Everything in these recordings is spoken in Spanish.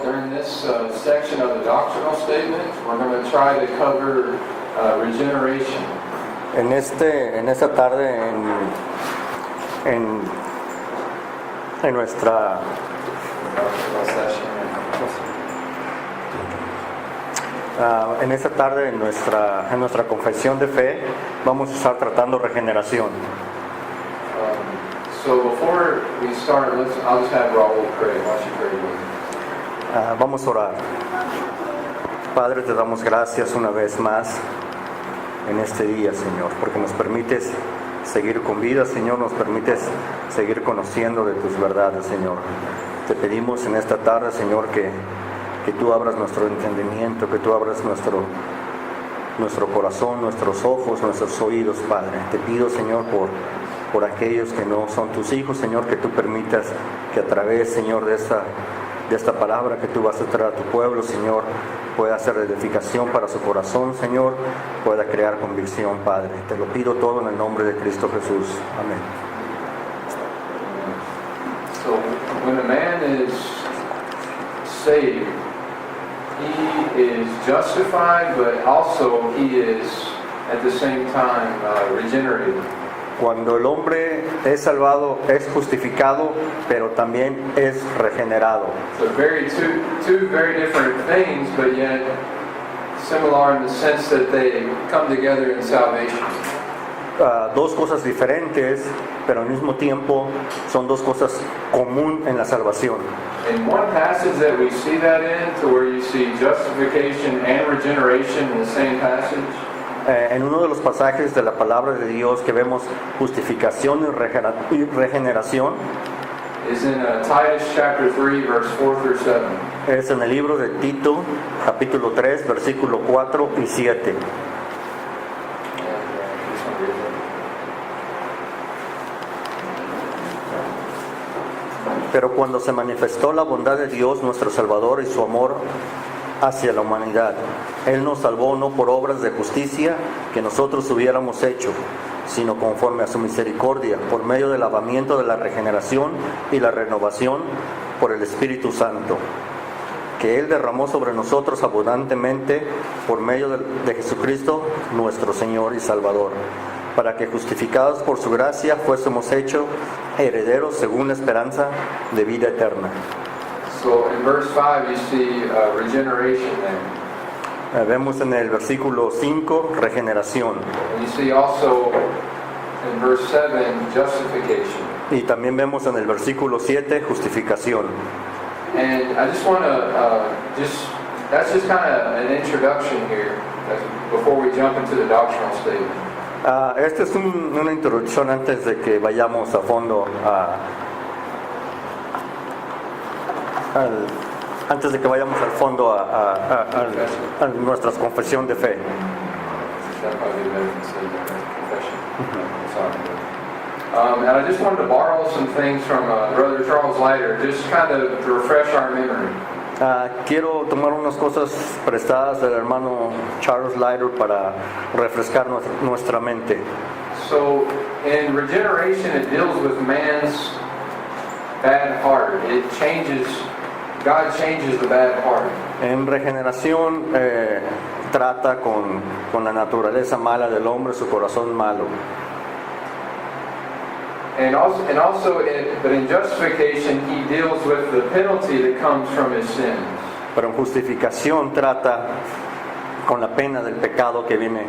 during this section of the doctrinal statement, we're going to try to cover regeneration. En esta tarde en nuestra Doctrinal session. en esta tarde en nuestra confesión de fe vamos a estar tratando regeneración. So before we start, I'll just have Raul pray. Why don't you pray with me? Vamos a orar. Padre, te damos gracias una vez más en este día, Señor, porque nos permites seguir con vida, Señor, nos permites seguir conociendo de tus verdades, Señor. Te pedimos en esta tarde, Señor, que tú abras nuestro entendimiento, que tú abras nuestro corazón, nuestros ojos, nuestros oídos, Padre. Te pido, Señor, por aquellos que no son tus hijos, Señor, que tú permitas que a través, Señor, de esta palabra que tú vas a traer a tu pueblo, Señor, pueda hacer edificación para su corazón, Señor, pueda crear convicción, Padre. Te lo pido todo en el nombre de Cristo Jesús. Amén. So when a man is saved, he is justified, but also he is at the same time regenerated. Cuando el hombre es salvado, es justificado, pero también es regenerado. So two very different things, but yet similar in the sense that they come together in salvation. Dos cosas diferentes, pero al mismo tiempo son dos cosas comunes en la salvación. In one passage that we see that in, to where you see justification and regeneration in the same passage. En uno de los pasajes de la palabra de Dios que vemos justificación y regeneración Is in Titus chapter 3, verse 4 through 7. es en el libro de Tito, capítulo 3, versículo 4 y 7. Pero cuando se manifestó la bondad de Dios nuestro Salvador y su amor hacia la humanidad, Él nos salvó no por obras de justicia que nosotros hubiéramos hecho, sino conforme a su misericordia, por medio del lavamiento de la regeneración y la renovación por el Espíritu Santo, que Él derramó sobre nosotros abundantemente por medio de Jesucristo, nuestro Señor y Salvador, para que justificados por su gracia fuésemos hechos herederos según la esperanza de vida eterna. So in verse 5 you see regeneration there. Vemos en el versículo 5 regeneración. And you see also in verse 7 justification. Y también vemos en el versículo 7 justificación. And I just want to that's just kind of an introduction here before we jump into the doctrinal statement. Esta es una introducción antes de que vayamos a fondo antes de que vayamos al fondo a nuestra confesión de fe. That'd probably be better than saying confession. Sorry. And I just wanted to borrow some things from Brother Charles Leiter, just kind of to refresh our memory. Quiero tomar unas cosas prestadas del hermano Charles Leiter para refrescar nuestra mente. So, in regeneration, it deals with man's bad heart. God changes the bad heart. En regeneración trata con la naturaleza mala del hombre, su corazón malo. But in justification, he deals with the penalty that comes from his sins. Pero en justificación trata con la pena del pecado que viene.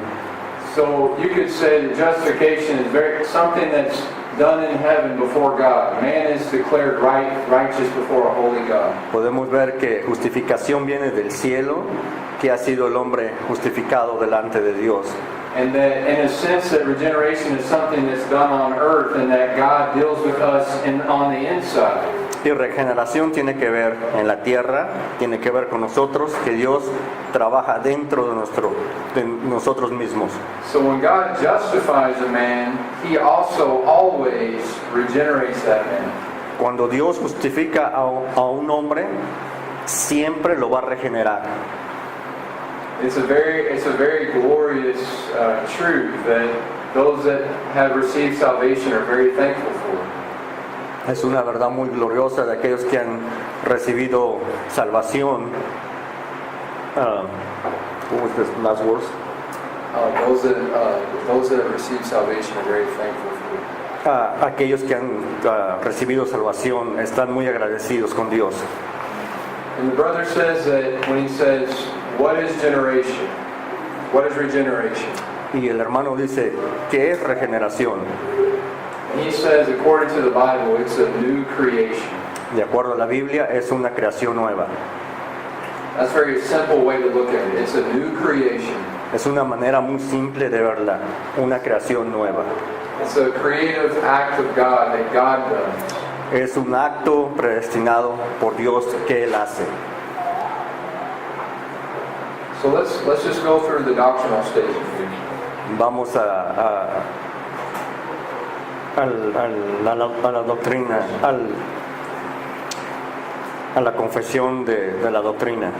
So you could say that justification is something that's done in heaven before God. Man is declared righteous before a holy God. Podemos ver que justificación viene del cielo, que ha sido el hombre justificado delante de Dios. And that in a sense that regeneration is something that's done on earth and that God deals with us on the inside. Y regeneración tiene que ver en la tierra, tiene que ver con nosotros, que Dios trabaja dentro de nosotros mismos. So when God justifies a man, He also always regenerates that man. Cuando Dios justifica a un hombre, siempre lo va a regenerar. It's a very glorious truth that those that have received salvation are very thankful for. Es una verdad muy gloriosa de aquellos que han recibido salvación. What was the last words? Those that have received salvation are very thankful for it. Aquellos que han recibido salvación están muy agradecidos con Dios. And the brother says that when he says, what is generation? What is regeneration? Y el hermano dice, ¿qué es regeneración? And he says, according to the Bible, it's a new creation. De acuerdo a la Biblia, es una creación nueva. That's a very simple way to look at it. It's a new creation. Es una manera muy simple de verla, una creación nueva. It's a creative act of God that God does. Es un acto predestinado por Dios que Él hace. So let's just go through the doctrinal statement. Vamos a la doctrina, a la confesión de la doctrina.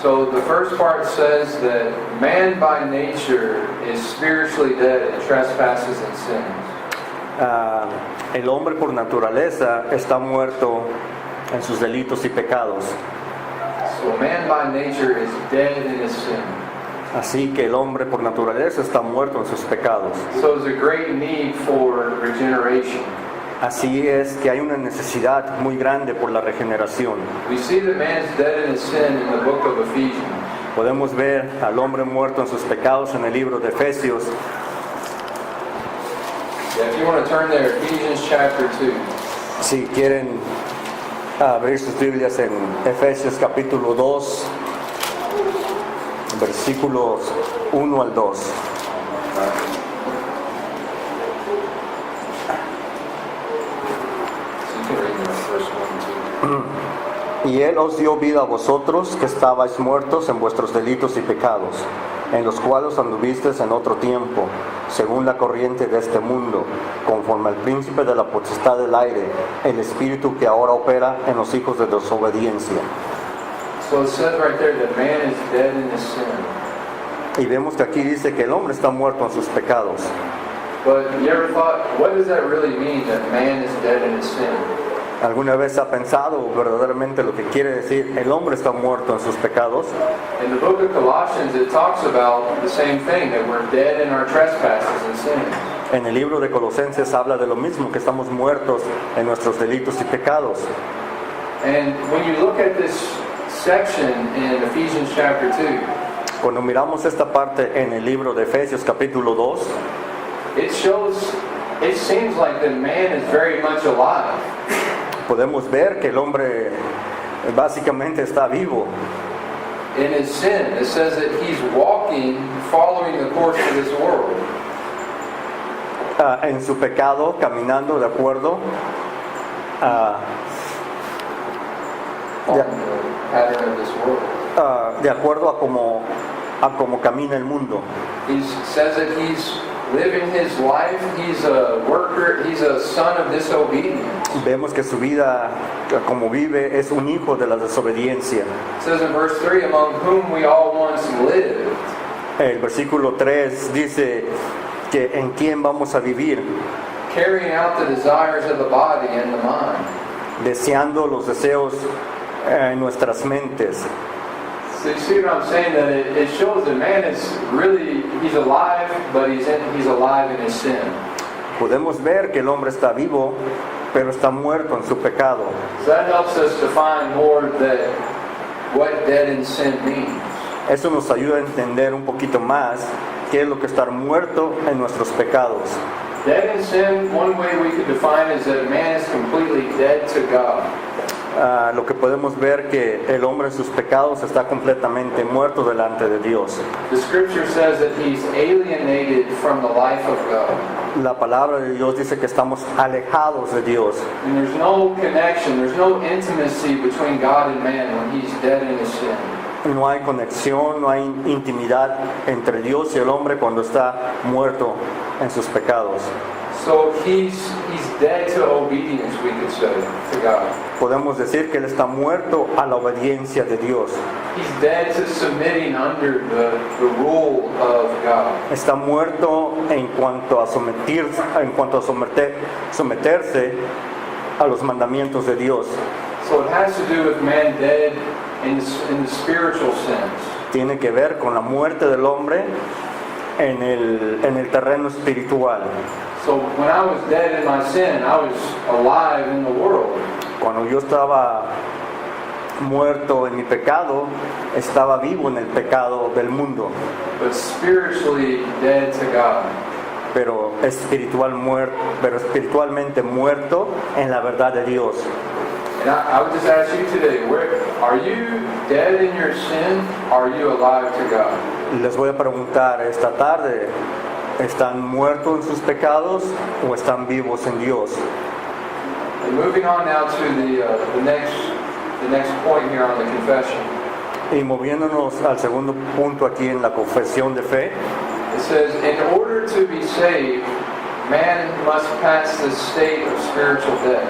So the first part says that man by nature is spiritually dead in trespasses and sins. El hombre por naturaleza está muerto en sus delitos y pecados. So man by nature is dead in his sin. Así que el hombre por naturaleza está muerto en sus pecados. So there's a great need for regeneration. Así es que hay una necesidad muy grande por la regeneración. We see that man's dead in his sin in the book of Ephesians. Podemos ver al hombre muerto en sus pecados en el libro de Efesios. Yeah, if you want to turn there, Ephesians chapter 2. Si quieren abrir sus Biblias en Efesios capítulo 2, versículos 1 al 2. Y Él os dio vida a vosotros, que estabais muertos en vuestros delitos y pecados, en los cuales anduvisteis en otro tiempo, según la corriente de este mundo, conforme al príncipe de la potestad del aire, el espíritu que ahora opera en los hijos de desobediencia. So it says right there that man is dead in his sin. Y vemos que aquí dice que el hombre está muerto en sus pecados. But you ever thought, what does that really mean, that man is dead in his sin? ¿Alguna vez ha pensado verdaderamente lo que quiere decir el hombre está muerto en sus pecados? In the book of Colossians, it talks about the same thing, that we're dead in our trespasses and sins. En el libro de Colosenses habla de lo mismo, que estamos muertos en nuestros delitos y pecados. And when you look at this section in Ephesians chapter 2, Cuando miramos esta parte en el libro de Efesios capítulo 2, it seems like the man is very much alive. podemos ver que el hombre básicamente está vivo. In his sin, it says that he's walking, following the course of this world. En su pecado, caminando de acuerdo a Following the pattern of this world. de acuerdo a cómo camina el mundo. He says that he's living his life, he's a worker, he's a son of disobedience. Vemos que su vida, como vive, es un hijo de la desobediencia. It says in verse 3, among whom we all once lived. El versículo 3 dice que en quién vamos a vivir, Carrying out the desires of the body and the mind. deseando los deseos en nuestras mentes. So you see what I'm saying? That it shows that man is really, he's alive, but he's alive in his sin. Podemos ver que el hombre está vivo, pero está muerto en su pecado. So that helps us define more that what dead in sin means. Eso nos ayuda a entender un poquito más qué es lo que estar muerto en nuestros pecados. Dead in sin, one way we could define is that man is completely dead to God. Lo que podemos ver que el hombre en sus pecados está completamente muerto delante de Dios. The scripture says that he's alienated from the life of God. La palabra de Dios dice que estamos alejados de Dios. And there's no connection, there's no intimacy between God and man when he's dead in his sin. No hay conexión, no hay intimidad entre Dios y el hombre cuando está muerto en sus pecados. So he's dead to obedience, we could say, to God. Podemos decir que él está muerto a la obediencia de Dios. He's dead to submitting under the rule of God. Está muerto en cuanto a someterse a los mandamientos de Dios. So it has to do with man dead in the spiritual sense. Tiene que ver con la muerte del hombre en el terreno espiritual. So when I was dead in my sin, I was alive in the world. Cuando yo estaba muerto en mi pecado, estaba vivo en el pecado del mundo, But spiritually dead to God. pero espiritualmente muerto en la verdad de Dios. And I would just ask you today, are you dead in your sin? Or are you alive to God? Les voy a preguntar esta tarde, ¿están muertos en sus pecados o están vivos en Dios? And moving on now to the next point here on the confession. Y moviéndonos al segundo punto aquí en la confesión de fe, It says, in order to be saved, man must pass the state of spiritual death.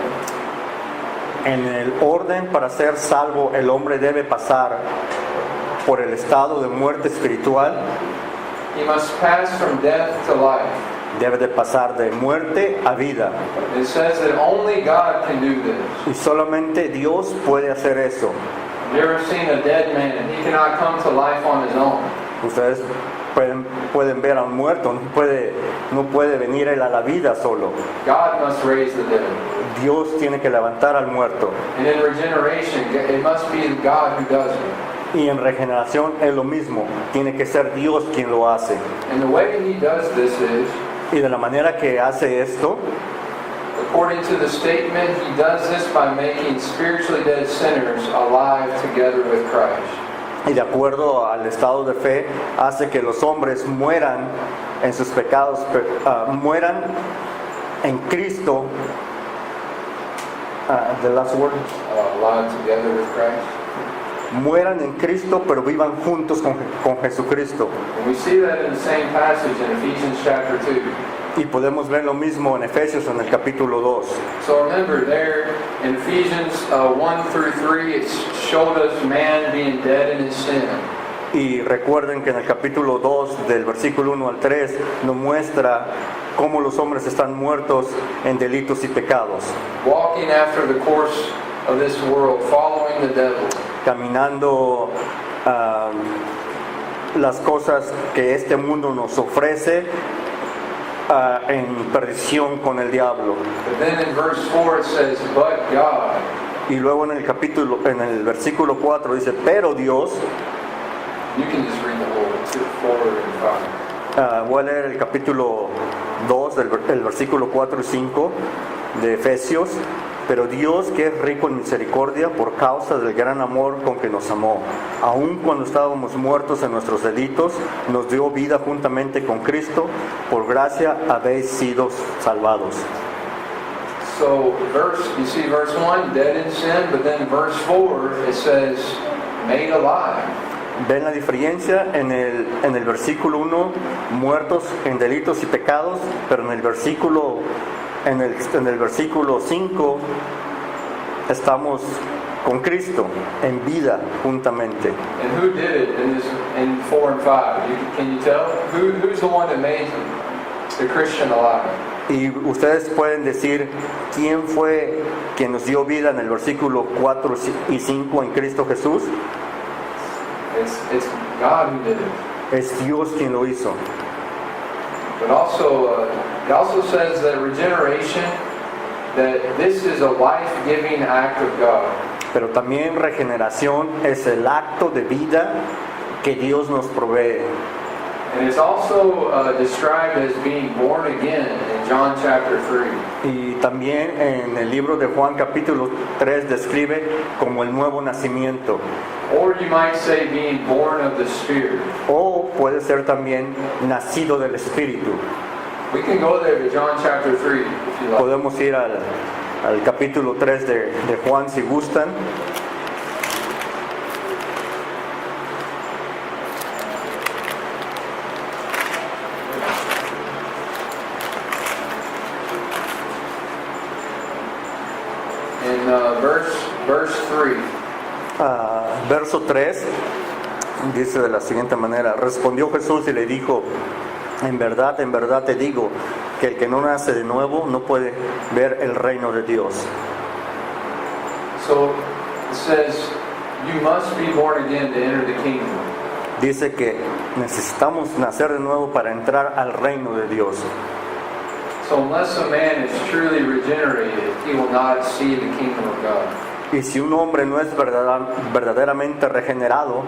en el orden para ser salvo, el hombre debe pasar por el estado de muerte espiritual, He must pass from death to life. debe de pasar de muerte a vida. It says that only God can do this. Y solamente Dios puede hacer eso. Have you ever seen a dead man? He cannot come to life on his own. Ustedes pueden ver a un muerto, no puede venir él a la vida solo. God must raise the dead. Dios tiene que levantar al muerto. And in regeneration, it must be God who does it. Y en regeneración es lo mismo, tiene que ser Dios quien lo hace. And the way He does this is, Y de la manera que hace esto, according to the statement, He does this by making spiritually dead sinners alive together with Christ. y de acuerdo al estado de fe, hace que los hombres mueran en sus pecados, mueran en Cristo. The last word. Alive together with Christ. Mueran en Cristo, pero vivan juntos con Jesucristo. And we see that in the same passage in Ephesians chapter 2. Y podemos ver lo mismo en Efesios en el capítulo 2. So remember there in Ephesians 1 through 3, it showed us man being dead in his sin. Y recuerden que en el capítulo 2, del versículo 1 al 3, nos muestra cómo los hombres están muertos en delitos y pecados, Walking after the course of this world, following the devil. caminando las cosas que este mundo nos ofrece en perdición con el diablo. But then in verse 4 it says, but God. Y luego en el versículo 4 dice, pero Dios. You can just read the whole 4 and 5. Voy a leer el capítulo 2, el versículo 4 y 5 de Efesios. Pero Dios, que es rico en misericordia, por causa del gran amor con que nos amó, aun cuando estábamos muertos en nuestros delitos, nos dio vida juntamente con Cristo. Por gracia habéis sido salvados. So you see verse 1, dead in sin, but then verse 4 it says, made alive. ¿Ven la diferencia? En el versículo 1, muertos en delitos y pecados, pero en el versículo 5 estamos con Cristo en vida juntamente. And who did it in 4 and 5? Can you tell? Who's the one that made the Christian alive? Y ustedes pueden decir quién fue quien nos dio vida en el versículo 4 y 5 en Cristo Jesús. It's God who did it. Es Dios quien lo hizo. But also, it also says that regeneration, that this is a life-giving act of God. Pero también regeneración es el acto de vida que Dios nos provee. And it's also described as being born again in John chapter 3. Y también en el libro de Juan capítulo 3 describe como el nuevo nacimiento. Or you might say being born of the Spirit. O puede ser también nacido del Espíritu. We can go there to John chapter 3 if you like. Podemos ir al capítulo 3 de Juan si gustan. In verse 3. Verso 3 dice de la siguiente manera: respondió Jesús y le dijo, en verdad te digo, que el que no nace de nuevo no puede ver el reino de Dios. So it says, you must be born again to enter the kingdom. Dice que necesitamos nacer de nuevo para entrar al reino de Dios. So unless a man is truly regenerated, he will not see the kingdom of God. Y si un hombre no es verdaderamente regenerado,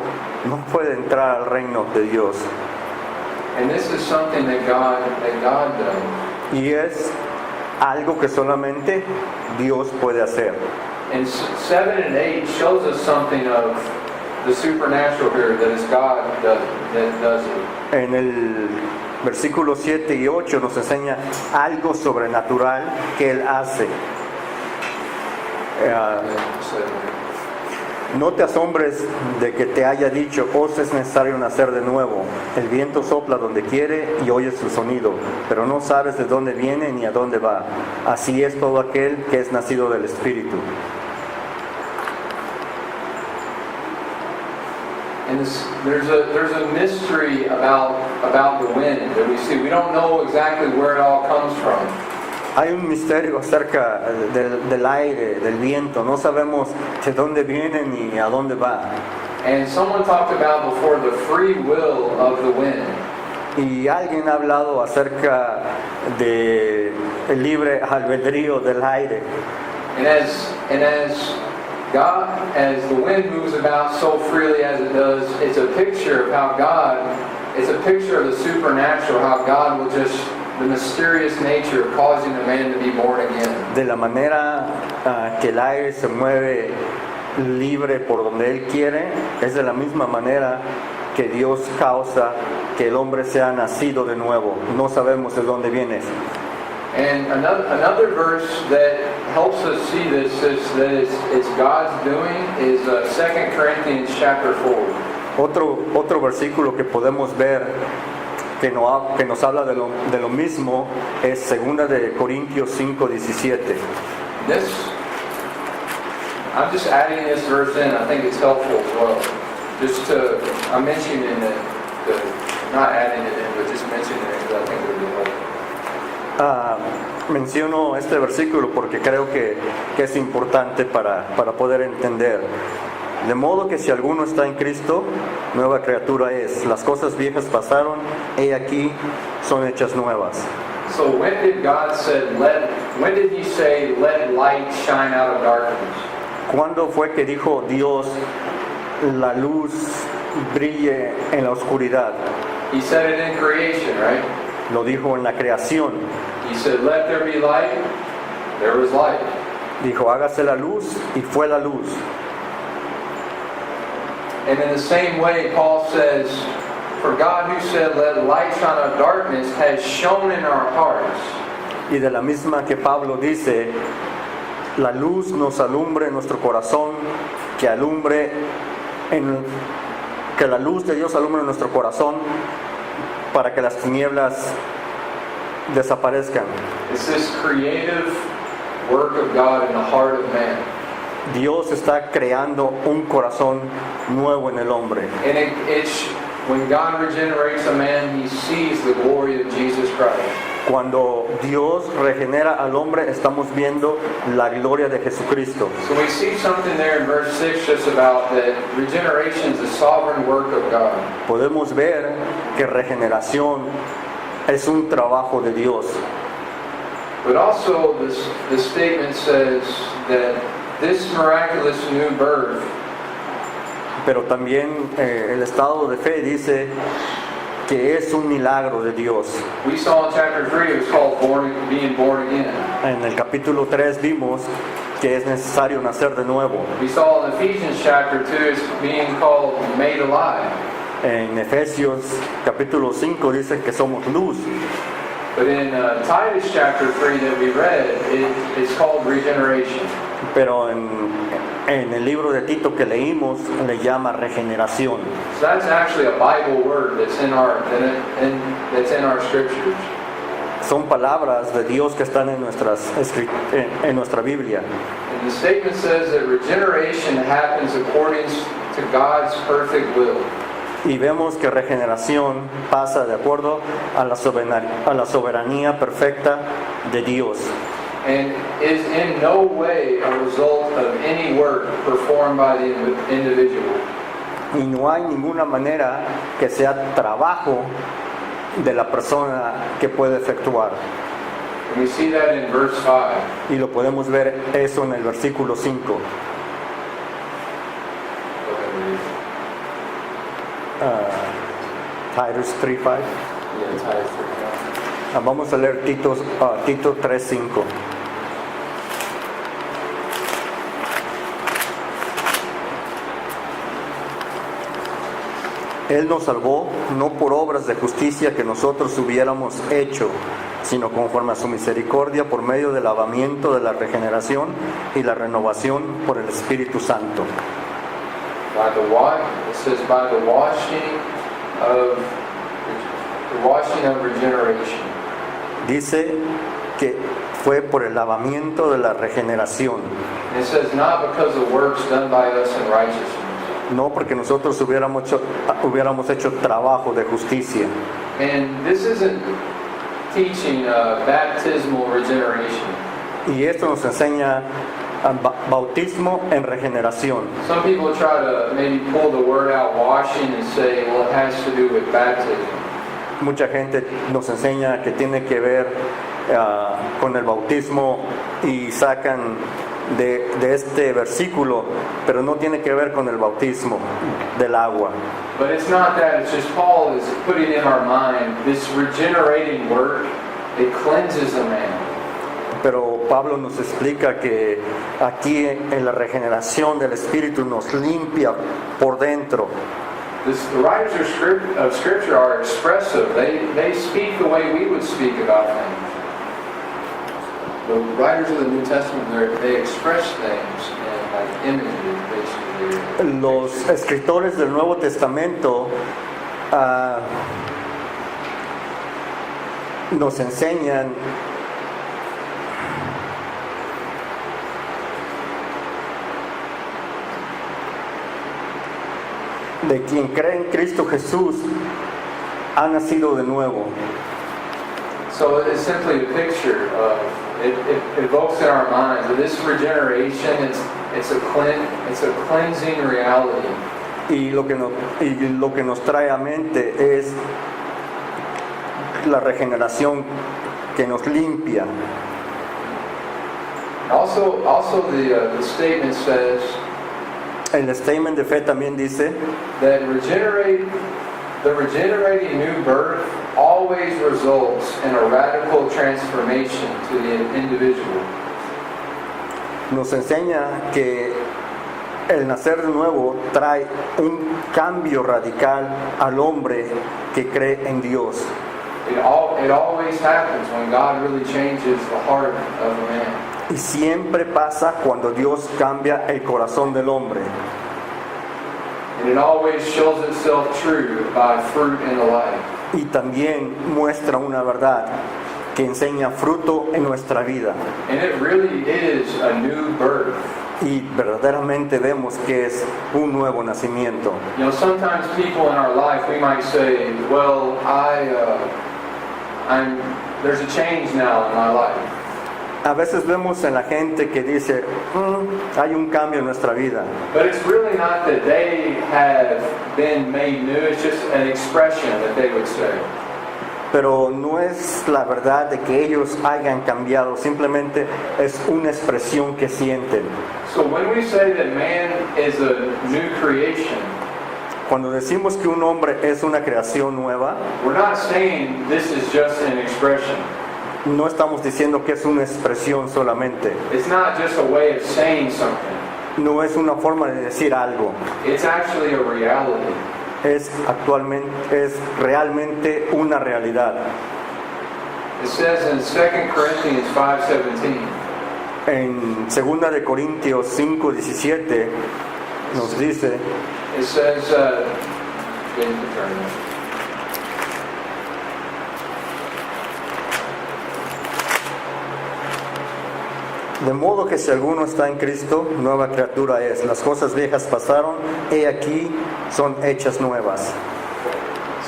no puede entrar al reino de Dios. And this is something that God does. Y es algo que solamente Dios puede hacer. And 7 and 8 shows us something of the supernatural here, that is God that does it. En el versículos 7 y 8 nos enseña algo sobrenatural que Él hace. No te asombres de que te haya dicho, os es necesario nacer de nuevo. El viento sopla donde quiere y oyes su sonido, pero no sabes de dónde viene ni a dónde va. Así es todo aquel que es nacido del Espíritu. And there's a mystery about the wind that we see. We don't know exactly where it all comes from. Hay un misterio acerca del aire, del viento. No sabemos de dónde viene ni a dónde va. And someone talked about before the free will of the wind. Y alguien ha hablado acerca de el libre albedrío del aire. And as God, as the wind moves about so freely as it does, it's a picture of how God, it's a picture of the supernatural, how God will just, the mysterious nature of causing a man to be born again. De la manera que el aire se mueve libre por donde Él quiere, es de la misma manera que Dios causa que el hombre sea nacido de nuevo. No sabemos de dónde viene. And another verse that helps us see this, that it's God's doing, is 2 Corinthians chapter 4. Otro versículo que podemos ver que nos habla de lo mismo es 2 de Corintios 5:17. I'm just adding this verse in. I think it's helpful as well. I'm mentioning it, not adding it in, but just mentioning it because I think it would be helpful. Menciono este versículo porque creo que es importante para poder entender. De modo que si alguno está en Cristo, nueva criatura es. Las cosas viejas pasaron, he aquí son hechas nuevas. So when did he say, let light shine out of darkness? ¿Cuándo fue que dijo Dios, la luz brille en la oscuridad? He said it in creation, right? Lo dijo en la creación. He said, let there be light. There was light. Dijo, hágase la luz, y fue la luz. And in the same way, Paul says, for God who said, let light shine out of darkness, has shone in our hearts. Y de la misma que Pablo dice, la luz nos alumbre en nuestro corazón, que la luz de Dios alumbre en nuestro corazón, para que las tinieblas desaparezcan. It's this creative work of God in the heart of man. Dios está creando un corazón nuevo en el hombre. And when God regenerates a man, he sees the glory of Jesus Christ. Cuando Dios regenera al hombre, estamos viendo la gloria de Jesucristo. So we see something there in verse 6 just about that regeneration is the sovereign work of God. Podemos ver que regeneración es un trabajo de Dios. But also the statement says that this miraculous new birth, pero también el estado de fe dice que es un milagro de Dios. we saw in chapter 3 it was called being born again. En el capítulo 3 vimos que es necesario nacer de nuevo. We saw in Ephesians chapter 2 it's being called made alive. En Efesios capítulo 5 dice que somos luz. But in Titus chapter 3 that we read, it's called regeneration. Pero en el libro de Tito que leímos le llama regeneración. So that's actually a Bible word that's in our scriptures. Son palabras de Dios que están en nuestra Biblia. And the statement says that regeneration happens according to God's perfect will. Y vemos que regeneración pasa de acuerdo a la soberanía perfecta de Dios. and is in no way a result of any work performed by the individual. Y no hay ninguna manera que sea trabajo de la persona que puede efectuar. And we see that in verse 5. Y lo podemos ver eso en el versículo 5. Titus 3:5. Yeah, Titus 3:5. Vamos a leer Tito 3:5. Él nos salvó no por obras de justicia que nosotros hubiéramos hecho, sino conforme a su misericordia por medio del lavamiento de la regeneración y la renovación por el Espíritu Santo. It says by the washing of regeneration. Dice que fue por el lavamiento de la regeneración. And it says not because of works done by us in righteousness. No porque nosotros hubiéramos hecho trabajo de justicia. And this isn't teaching baptismal regeneration. Y esto nos enseña bautismo en regeneración. Some people try to maybe pull the word out washing and say, well, it has to do with baptism. Mucha gente nos enseña que tiene que ver con el bautismo y sacan de este versículo, pero no tiene que ver con el bautismo del agua. But it's not that, it's just Paul is putting in our mind this regenerating work, it cleanses a man. Pero Pablo nos explica que aquí en la regeneración del Espíritu nos limpia por dentro. The writers of Scripture are expressive. They speak the way we would speak about things. The writers of the New Testament, they express things in like images, basically. Los escritores del Nuevo Testamento nos enseñan de quien cree en Cristo Jesús ha nacido de nuevo. So it's simply a picture of, it evokes in our minds that this regeneration, it's a cleansing reality. Y lo que nos trae a mente es la regeneración que nos limpia. Also the statement says El statement de fe también dice that the regenerating new birth always results in a radical transformation to the individual. nos enseña que el nacer de nuevo trae un cambio radical al hombre que cree en Dios. It always happens when God really changes the heart of a man. Y siempre pasa cuando Dios cambia el corazón del hombre. And it always shows itself true by fruit in the life. Y también muestra una verdad que enseña fruto en nuestra vida. And it really is a new birth. Y verdaderamente vemos que es un nuevo nacimiento. You know, sometimes people in our life, we might say, well, there's a change now in my life. A veces vemos en la gente que dice, hay un cambio en nuestra vida. But it's really not that they have been made new, it's just an expression that they would say. Pero no es la verdad de que ellos hayan cambiado, simplemente es una expresión que sienten. So when we say that man is a new creation, Cuando decimos que un hombre es una creación nueva, we're not saying this is just an expression. no estamos diciendo que es una expresión solamente. It's not just a way of saying something. No es una forma de decir algo. It's actually a reality. Es realmente una realidad. It says in 2 Corinthians 5:17. En 2 de Corintios 5:17 nos dice, It says, de modo que si alguno está en Cristo, nueva criatura es. Las cosas viejas pasaron, he aquí son hechas nuevas.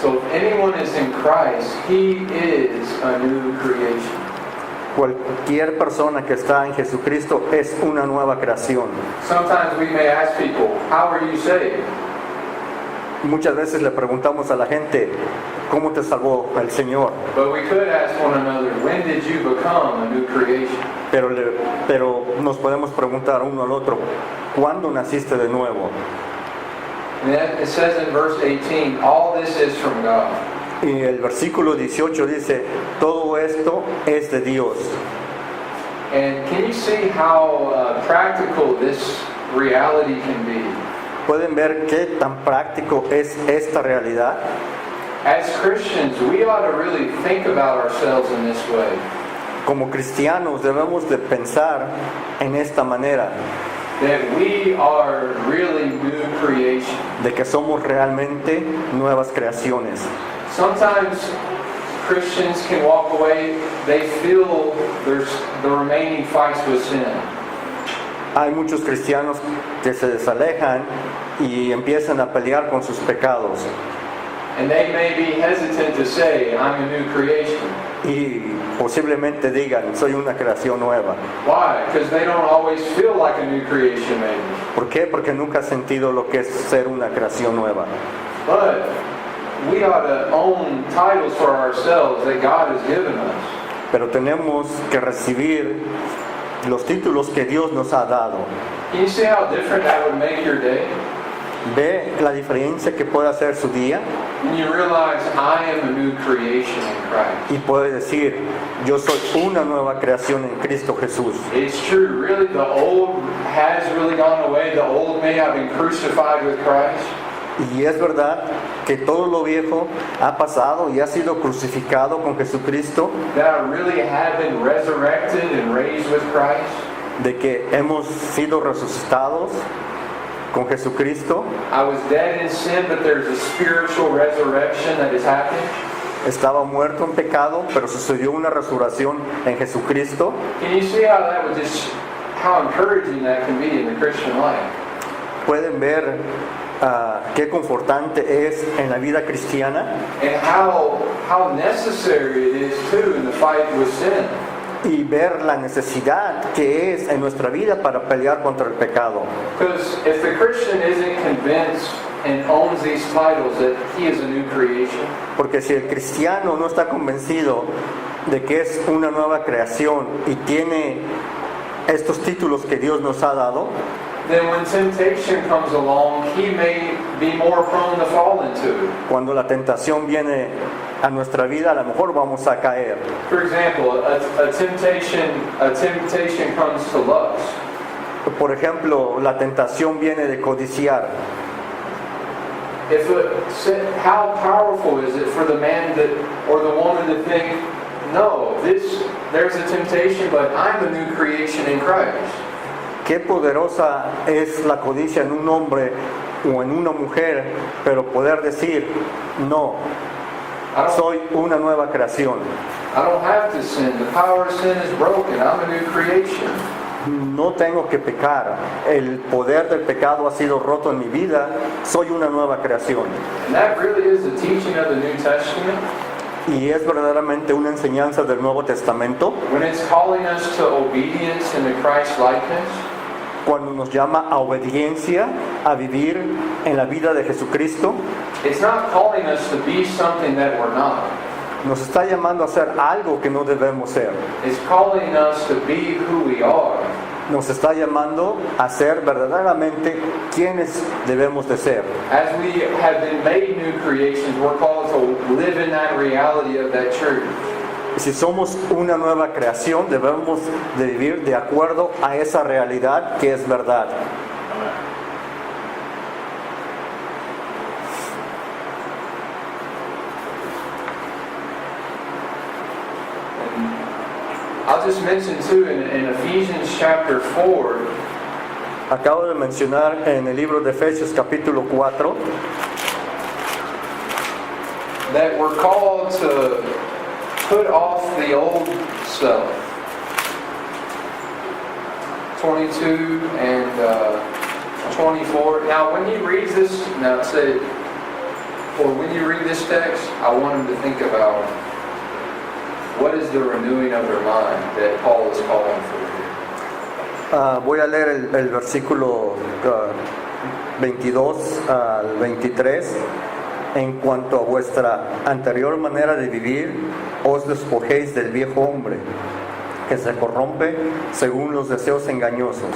so if anyone is in Christ, he is a new creation. Cualquier persona que está en Jesucristo es una nueva creación. Sometimes we may ask people, how are you saved? Muchas veces le preguntamos a la gente, ¿cómo te salvó el Señor? But we could ask one another, when did you become a new creation? Pero nos podemos preguntar uno al otro, ¿cuándo naciste de nuevo? And then it says in verse 18, all this is from God. Y el versículo 18 dice, todo esto es de Dios. And can you see how practical this reality can be? ¿Pueden ver qué tan práctico es esta realidad? As Christians, we ought to really think about ourselves in this way. Como cristianos debemos de pensar en esta manera, That we are really new creation. de que somos realmente nuevas creaciones. Sometimes Christians can walk away, they feel there's the remaining fights with sin. Hay muchos cristianos que se desalejan y empiezan a pelear con sus pecados. And they may be hesitant to say, I'm a new creation. Y posiblemente digan, soy una creación nueva. Why? Because they don't always feel like a new creation maybe. ¿Por qué? Porque nunca has sentido lo que es ser una creación nueva. But we ought to own titles for ourselves that God has given us. Pero tenemos que recibir los títulos que Dios nos ha dado. Can you see how different that would make your day? ¿Ve la diferencia que puede hacer su día? When you realize I am a new creation in Christ. Y puede decir, yo soy una nueva creación en Cristo Jesús. It's true, really, the old has really gone away. The old may have been crucified with Christ. Y es verdad que todo lo viejo ha pasado y ha sido crucificado con Jesucristo, That I really have been resurrected and raised with Christ. de que hemos sido resucitados con Jesucristo. I was dead in sin, but there's a spiritual resurrection that has happened. Estaba muerto en pecado, pero sucedió una resurrección en Jesucristo. Can you see how that would just, how encouraging that can be in the Christian life? Pueden ver qué confortante es en la vida cristiana And how necessary it is too in the fight with sin. y ver la necesidad que es en nuestra vida para pelear contra el pecado. Because if the Christian isn't convinced and owns these titles that he is a new creation, Porque si el cristiano no está convencido de que es una nueva creación y tiene estos títulos que Dios nos ha dado, then when temptation comes along, he may be more prone to fall into it. cuando la tentación viene a nuestra vida, a lo mejor vamos a caer. For example, a temptation comes to lust. Por ejemplo, la tentación viene de codiciar. How powerful is it for the man that or the woman to think, no, there's a temptation, but I'm a new creation in Christ. Qué poderosa es la codicia en un hombre o en una mujer, pero poder decir, no, soy una nueva creación. I don't have to sin. The power of sin is broken. I'm a new creation. No tengo que pecar. El poder del pecado ha sido roto en mi vida. Soy una nueva creación. And that really is the teaching of the New Testament. Y es verdaderamente una enseñanza del Nuevo Testamento When it's calling us to obedience and to Christ likeness, cuando nos llama a obediencia, a vivir en la vida de Jesucristo. it's not calling us to be something that we're not. Nos está llamando a hacer algo que no debemos ser. It's calling us to be who we are. Nos está llamando a ser verdaderamente quienes debemos de ser. As we have been made new creations, we're called to live in that reality of that truth. Y si somos una nueva creación, debemos de vivir de acuerdo a esa realidad que es verdad. I'll just mention too in Ephesians chapter 4, Acabo de mencionar en el libro de Efesios capítulo 4 that we're called to put off the old self. 22 and 24. Now when you read this, when you read this text, I want him to think about what is the renewing of their mind that Paul is calling for here? Voy a leer el versículo 22 al 23. En cuanto a vuestra anterior manera de vivir, os despojéis del viejo hombre, que se corrompe según los deseos engañosos,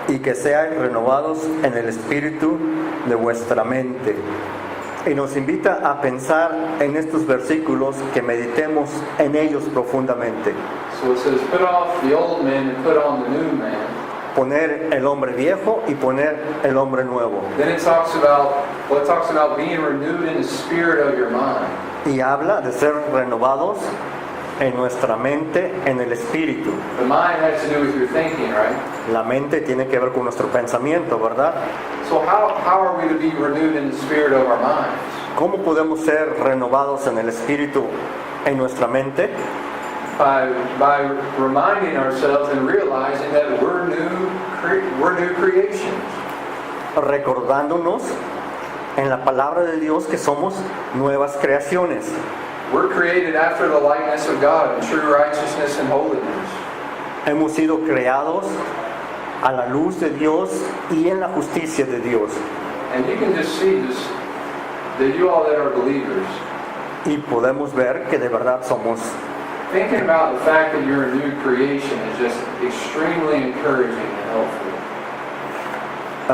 y que seáis renovados en el espíritu de vuestra mente. Y nos invita a pensar en estos versículos, que meditemos en ellos profundamente. So it says, put off the old man and put on the new man. Poner el hombre viejo y poner el hombre nuevo. Then it talks about being renewed in the spirit of your mind. Y habla de ser renovados en nuestra mente, en el espíritu. The mind has to do with your thinking, right? La mente tiene que ver con nuestro pensamiento, ¿verdad? So how are we to be renewed in the spirit of our minds? ¿Cómo podemos ser renovados en el espíritu, en nuestra mente? By reminding ourselves and realizing that we're new creations. Recordándonos en la palabra de Dios que somos nuevas creaciones. We're created after the likeness of God in true righteousness and holiness. Hemos sido creados a la luz de Dios y en la justicia de Dios. And you can just see this, that you all that are believers, Y podemos ver que de verdad somos. thinking about the fact that you're a new creation is just extremely encouraging and helpful.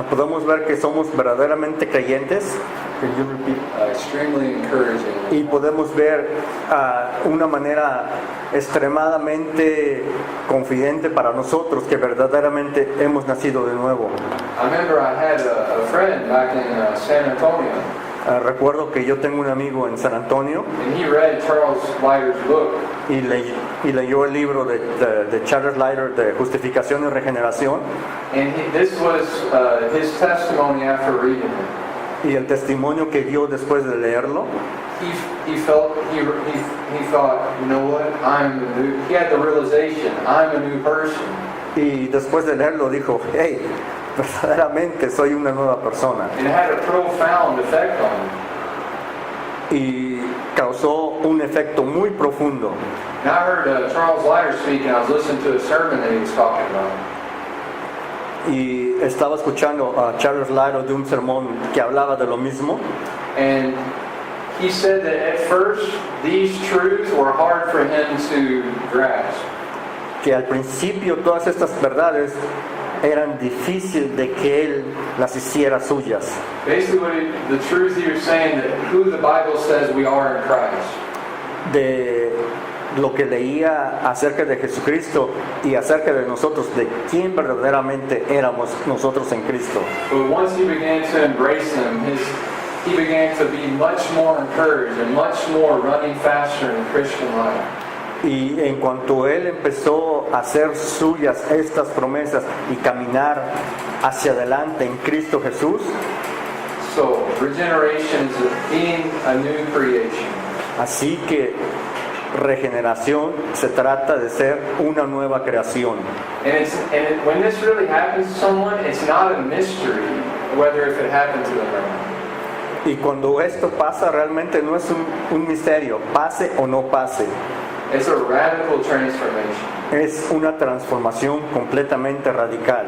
Podemos ver que somos verdaderamente creyentes. Can you repeat? Extremely encouraging. Y podemos ver una manera extremadamente confidente para nosotros que verdaderamente hemos nacido de nuevo. I remember I had a friend back in San Antonio, Recuerdo que yo tengo un amigo en San Antonio and he read Charles Leiter's book. y leyó el libro de Charles Leiter de Justificación y Regeneración, And this was his testimony after reading it. y el testimonio que dio después de leerlo. He thought, you know what? He had the realization, I'm a new person. Y después de leerlo dijo, hey, verdaderamente soy una nueva persona. And it had a profound effect on him. Y causó un efecto muy profundo. And I heard Charles Leiter speak, and I was listening to a sermon that he was talking about. Y estaba escuchando a Charles Leiter de un sermón que hablaba de lo mismo. And he said that at first, these truths were hard for him to grasp. Que al principio todas estas verdades eran difíciles de que él las hiciera suyas. Basically, the truth he was saying that who the Bible says we are in Christ. De lo que leía acerca de Jesucristo y acerca de nosotros, de quién verdaderamente éramos nosotros en Cristo. But once he began to embrace them, he began to be much more encouraged and much more running faster in the Christian life. Y en cuanto él empezó a hacer suyas estas promesas y caminar hacia adelante en Cristo Jesús, So, regeneration is being a new creation. así que regeneración se trata de ser una nueva creación. When this really happens to someone, it's not a mystery whether if it happened to them or not. Y cuando esto pasa realmente no es un misterio, pase o no pase. It's a radical transformation. Es una transformación completamente radical.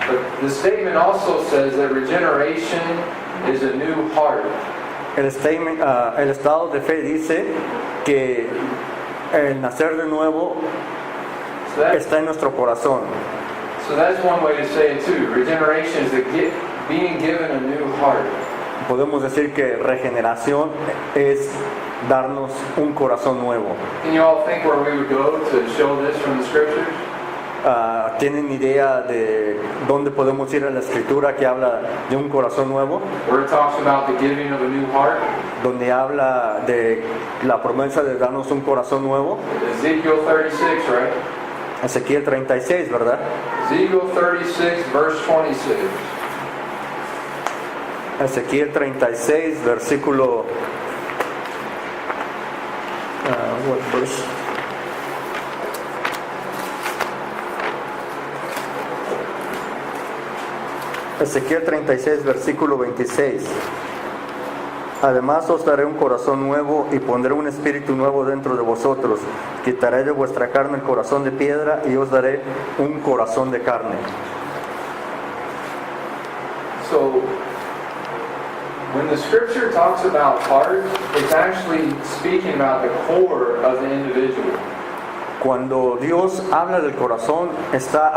But the statement also says that regeneration is a new heart. El estado de fe dice que el nacer de nuevo So that's, está en nuestro corazón. so that's one way to say it too. Regeneration is being given a new heart. Podemos decir que regeneración es darnos un corazón nuevo. Can you all think where we would go to show this from the scriptures? ¿Tienen idea de dónde podemos ir a la escritura que habla de un corazón nuevo? Where it talks about the giving of a new heart? Donde habla de la promesa de darnos un corazón nuevo. Ezekiel 36, right? Ezequiel 36, ¿verdad? Ezekiel 36, verse 26. Ezequiel 36, versículo... what verse? Ezequiel 36, versículo 26. Además os daré un corazón nuevo y pondré un espíritu nuevo dentro de vosotros. Quitaré de vuestra carne el corazón de piedra y os daré un corazón de carne. So, when the scripture talks about heart, it's actually speaking about the core of the individual. Cuando Dios habla del corazón, está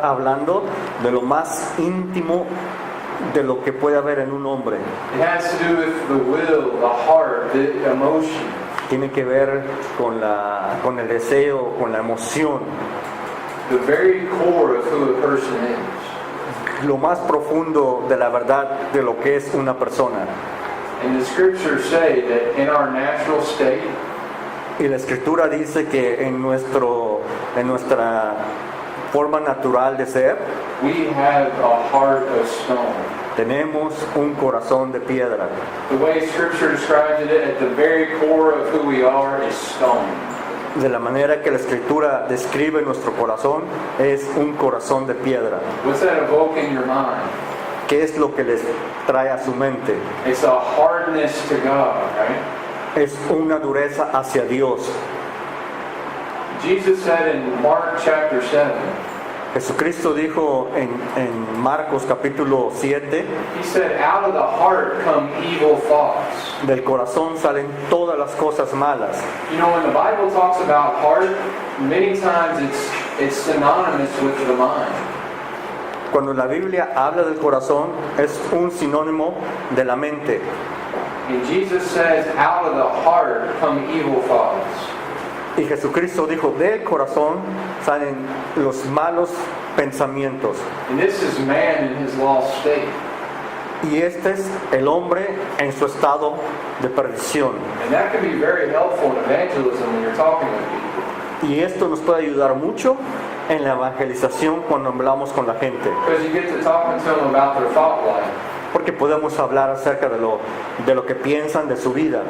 hablando de lo más íntimo de lo que puede haber en un hombre. It has to do with the will, the heart, the emotion. Tiene que ver con el deseo, con la emoción, The very core of who a person is. lo más profundo de la verdad de lo que es una persona. And the scriptures say that in our natural state, Y la escritura dice que en nuestra forma natural de ser, we have a heart of stone. tenemos un corazón de piedra. The way scripture describes it, at the very core of who we are is stone. De la manera que la escritura describe nuestro corazón, es un corazón de piedra. What's that evoke in your mind? ¿Qué es lo que les trae a su mente? It's a hardness to God, right? Es una dureza hacia Dios. Jesus said in Mark chapter 7, Jesucristo dijo en Marcos capítulo 7, he said, out of the heart come evil thoughts. del corazón salen todas las cosas malas. You know, when the Bible talks about heart, many times it's synonymous with the mind. Cuando la Biblia habla del corazón, es un sinónimo de la mente. And Jesus says, out of the heart come evil thoughts. Y Jesucristo dijo, del corazón salen los malos pensamientos. And this is man in his lost state. Y este es el hombre en su estado de perdición. And that can be very helpful in evangelism when you're talking with people. Y esto nos puede ayudar mucho en la evangelización cuando hablamos con la gente. Because you get to talking to them about their thought life. Porque podemos hablar acerca de lo que piensan de su vida.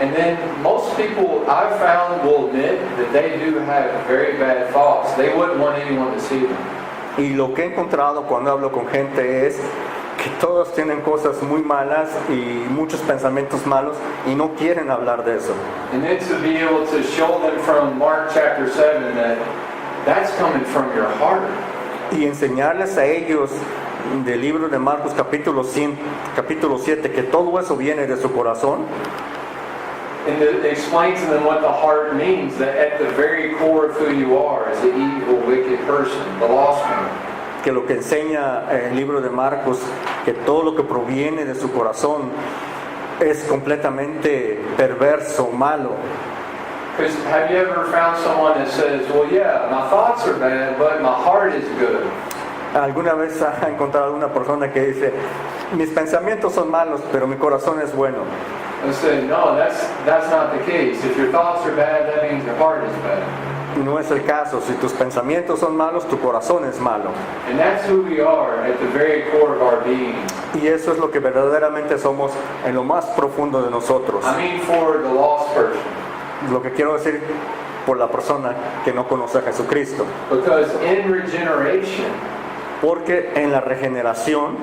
And then most people I've found will admit that they do have very bad thoughts. They wouldn't want anyone to see them. Y lo que he encontrado cuando hablo con gente es que todos tienen cosas muy malas y muchos pensamientos malos y no quieren hablar de eso. And then to be able to show them from Mark chapter 7 that that's coming from your heart. Y enseñarles a ellos del libro de Marcos capítulo 7 que todo eso viene de su corazón. And to explain to them what the heart means, that at the very core of who you are is the evil, wicked person, the lost one. Que lo que enseña el libro de Marcos, que todo lo que proviene de su corazón es completamente perverso, malo. Because have you ever found someone that says, well, yeah, my thoughts are bad, but my heart is good? ¿Alguna vez ha encontrado una persona que dice, mis pensamientos son malos, pero mi corazón es bueno? And say, no, that's not the case. If your thoughts are bad, that means your heart is bad. No es el caso. Si tus pensamientos son malos, tu corazón es malo. And that's who we are at the very core of our being. Y eso es lo que verdaderamente somos en lo más profundo de nosotros. I mean for the lost person. Lo que quiero decir por la persona que no conoce a Jesucristo. Because in regeneration, Porque en la regeneración,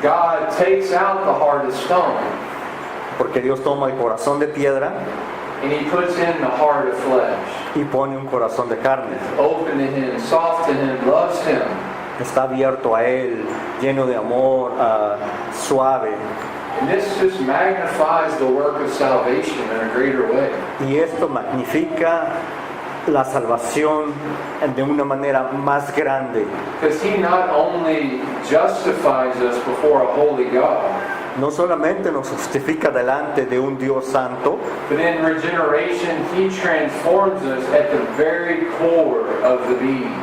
God takes out the heart of stone porque Dios toma el corazón de piedra and He puts in the heart of flesh. y pone un corazón de carne. Open to Him, soft to Him, loves Him. Está abierto a Él, lleno de amor, suave. And this just magnifies the work of salvation in a greater way. Y esto magnifica la salvación de una manera más grande. Because He not only justifies us before a holy God, No solamente nos justifica delante de un Dios santo, but in regeneration He transforms us at the very core of the being.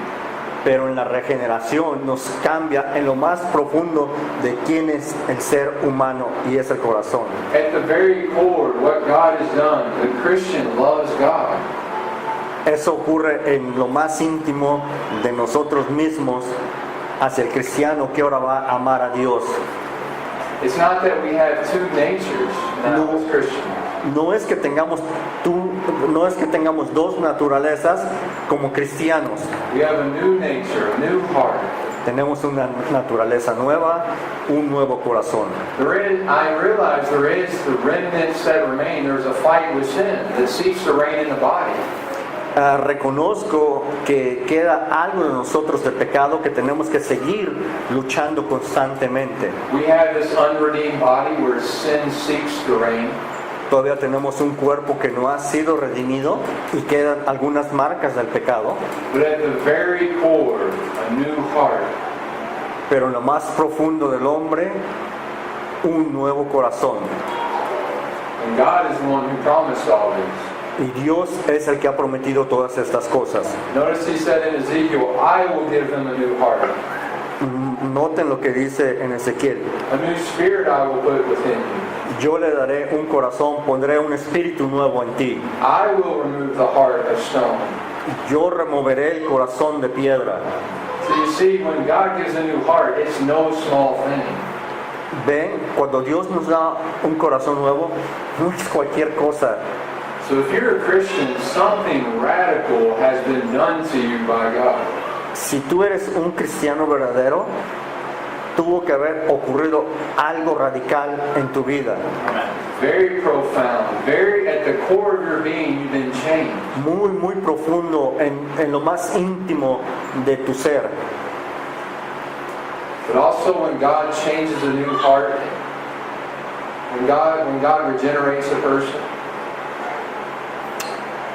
pero en la regeneración nos cambia en lo más profundo de quién es el ser humano y es el corazón. At the very core, what God has done, the Christian loves God. Eso ocurre en lo más íntimo de nosotros mismos hacia el cristiano que ahora va a amar a Dios. It's not that we have two natures now as Christians. No es que tengamos dos naturalezas como cristianos. We have a new nature, a new heart. tenemos una naturaleza nueva, un nuevo corazón. I realize there is the remnants that remain. There's a fight with sin that seeks to reign in the body. Reconozco que queda algo de nosotros de pecado que tenemos que seguir luchando constantemente. We have this unredeemed body where sin seeks to reign. Todavía tenemos un cuerpo que no ha sido redimido y quedan algunas marcas del pecado. But at the very core, a new heart. Pero en lo más profundo del hombre, un nuevo corazón. And God is the one who promised all this. Y Dios es el que ha prometido todas estas cosas. Notice he said in Ezekiel, I will give them a new heart. Noten lo que dice en Ezequiel. A new spirit I will put within you. Yo le daré un corazón, pondré un espíritu nuevo en ti. I will remove the heart of stone. Yo removeré el corazón de piedra. So you see, when God gives a new heart, it's no small thing. Ven, cuando Dios nos da un corazón nuevo, no es cualquier cosa. So if you're a Christian, something radical has been done to you by God. Si tú eres un cristiano verdadero, tuvo que haber ocurrido algo radical en tu vida. Very profound, very at the core of your being, you've been changed. Muy, muy profundo, en lo más íntimo de tu ser. But also when God changes a new heart, when God regenerates a person,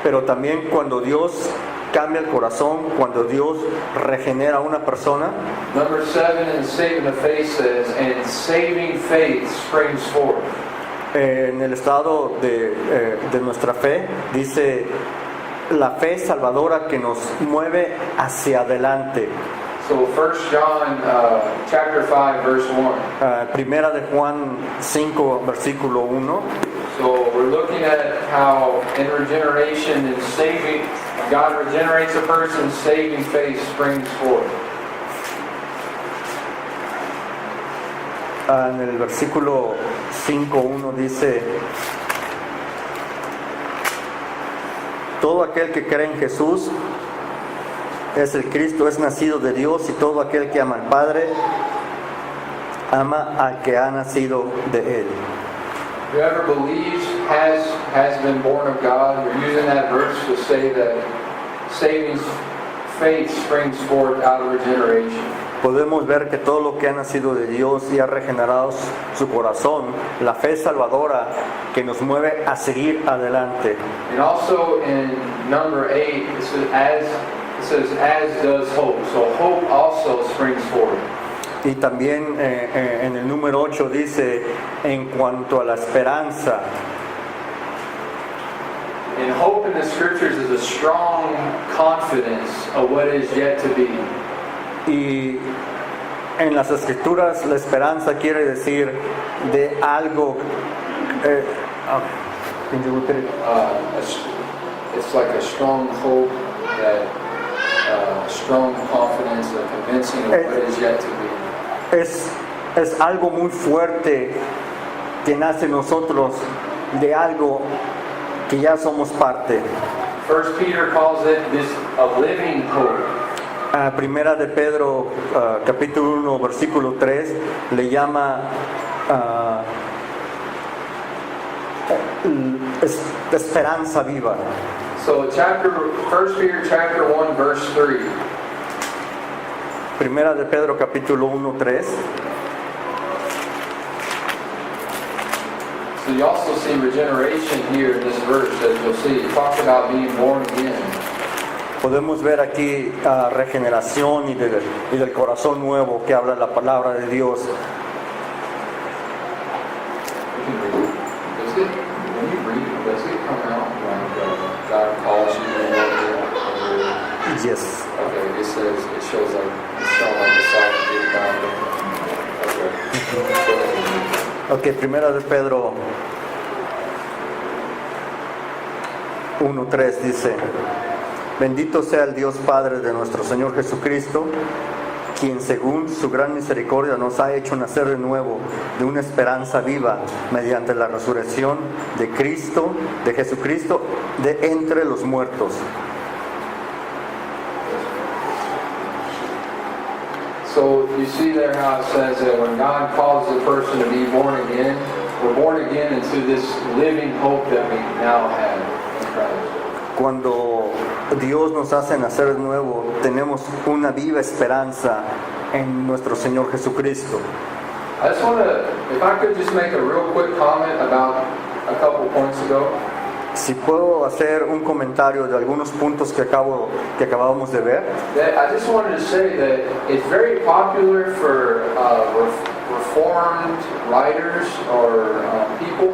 Pero también cuando Dios cambia el corazón, cuando Dios regenera a una persona, number 7 in saving the faith says, and saving faith springs forth. en el estado de nuestra fe, dice la fe salvadora que nos mueve hacia adelante. So 1 John chapter 5 verse 1. Primera de Juan 5, versículo 1. So we're looking at how in regeneration and saving, God regenerates a person, saving faith springs forth. En el versículo 5:1 dice: todo aquel que cree en Jesús es el Cristo, es nacido de Dios, y todo aquel que ama al Padre ama al que ha nacido de Él. Whoever believes has been born of God. We're using that verse to say that saving faith springs forth out of regeneration. Podemos ver que todo lo que ha nacido de Dios y ha regenerado su corazón, la fe salvadora que nos mueve a seguir adelante. And also in number 8, it says as does hope. So hope also springs forth. Y también en el número 8 dice, en cuanto a la esperanza. And hope in the scriptures is a strong confidence of what is yet to be. Y en las escrituras la esperanza quiere decir de algo. Can you repeat it? It's like a strong hope, that strong confidence, a convincing of what is yet to be. Es algo muy fuerte que nace en nosotros de algo que ya somos parte. 1 Peter calls it this a living hope. Primera de Pedro, capítulo 1, versículo 3, le llama esperanza viva. So 1 Peter chapter 1 verse 3. Primera de Pedro, capítulo 1, 3. So you also see regeneration here in this verse, as you'll see. It talks about being born again. Podemos ver aquí regeneración y del corazón nuevo que habla la palabra de Dios. When you read it, does it come out like God calls you to be born again? Yes. Okay, it says, it shows like, it's showing like the sovereignty of God. Okay. Ok, primera de Pedro 1:3 dice: bendito sea el Dios Padre de nuestro Señor Jesucristo, quien según su gran misericordia nos ha hecho nacer de nuevo de una esperanza viva mediante la resurrección de Cristo, de Jesucristo, de entre los muertos. So you see there how it says that when God calls a person to be born again, we're born again into this living hope that we now have in Christ. Cuando Dios nos hace nacer de nuevo, tenemos una viva esperanza en nuestro Señor Jesucristo. I just want to, if I could just make a real quick comment about a couple points ago. Si puedo hacer un comentario de algunos puntos que acabamos de ver. That I just wanted to say that it's very popular for Reformed writers or people.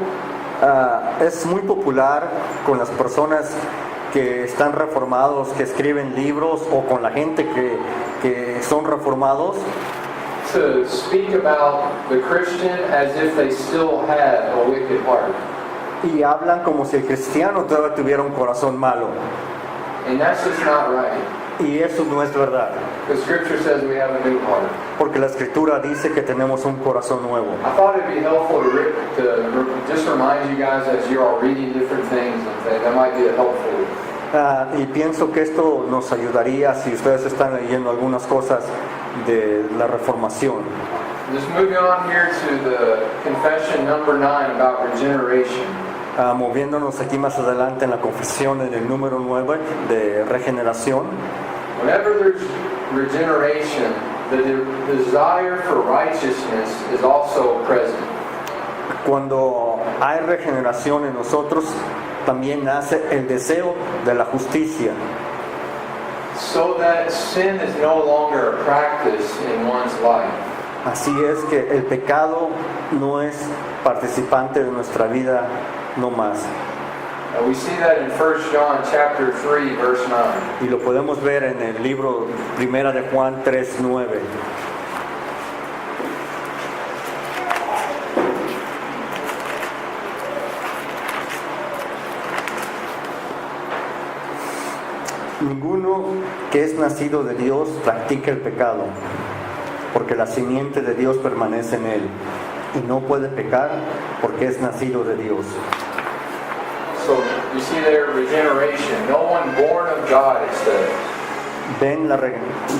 Es muy popular con las personas que están reformados, que escriben libros, o con la gente que son reformados, To speak about the Christian as if they still had a wicked heart. y hablan como si el cristiano todavía tuviera un corazón malo. And that's just not right. Y eso no es verdad, Because Scripture says we have a new heart. porque la Escritura dice que tenemos un corazón nuevo. I thought it'd be helpful to just remind you guys as you're all reading different things and things. That might be helpful. Y pienso que esto nos ayudaría si ustedes están leyendo algunas cosas de la Reformación. Just moving on here to the confession number 9 about regeneration. Moviéndonos aquí más adelante en la confesión en el número 9 de regeneración. Whenever there's regeneration, the desire for righteousness is also present. Cuando hay regeneración en nosotros, también nace el deseo de la justicia, So that sin is no longer a practice in one's life. así es que el pecado no es participante de nuestra vida no más. We see that in 1 John chapter 3, verse 9. Y lo podemos ver en el libro Primera de Juan 3:9. Ninguno que es nacido de Dios practica el pecado, porque la simiente de Dios permanece en él, y no puede pecar porque es nacido de Dios. So you see there regeneration. No one born of God, it says.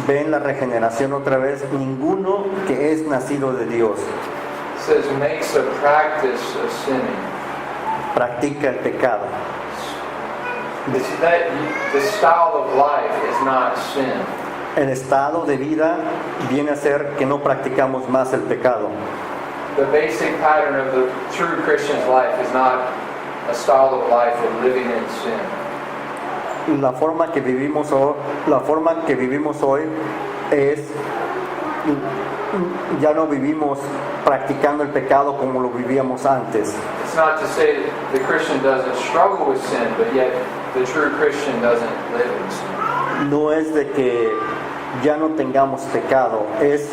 Ven la regeneración otra vez. Ninguno que es nacido de Dios It says makes a practice of sinning. practica el pecado. It's that the style of life is not sin. El estado de vida viene a ser que no practicamos más el pecado. The basic pattern of the true Christian's life is not a style of life of living in sin. La forma que vivimos hoy es, ya no vivimos practicando el pecado como lo vivíamos antes. It's not to say that the Christian doesn't struggle with sin, but yet the true Christian doesn't live in sin. No es de que ya no tengamos pecado, es